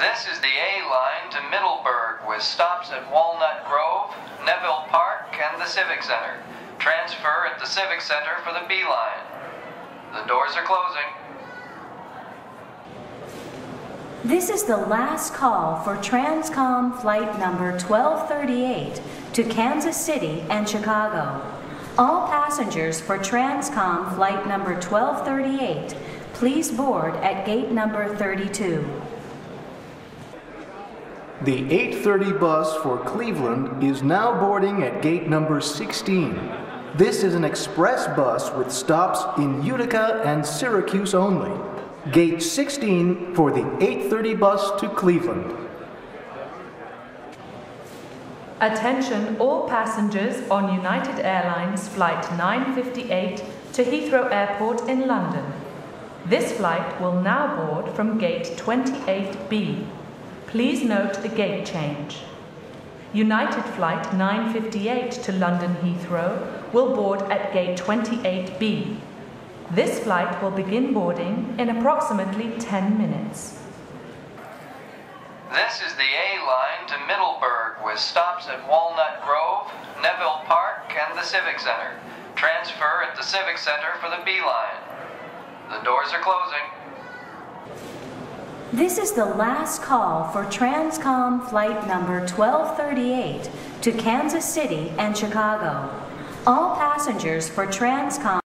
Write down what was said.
This is the A line to Middleburg with stops at Walnut Grove, Neville Park, and the Civic Center. Transfer at the Civic Center for the B line. The doors are closing. This is the last call for Transcom flight number 1238 to Kansas City and Chicago. All passengers for Transcom flight number 1238, please board at gate number 32. The 8:30 bus for Cleveland is now boarding at gate number 16. This is an express bus with stops in Utica and Syracuse only. Gate 16 for the 8:30 bus to Cleveland. Attention all passengers on United Airlines Flight 958 to Heathrow Airport in London. This flight will now board from gate 28B. Please note the gate change. United Flight 958 to London Heathrow will board at gate 28B. This flight will begin boarding in approximately 10 minutes. This is the A line to Middleburg with stops at Walnut Grove, Neville Park, and the Civic Center. Transfer at the Civic Center for the B line. The doors are closing. This is the last call for Transcom flight number 1238 to Kansas City and Chicago. All passengers for Transcom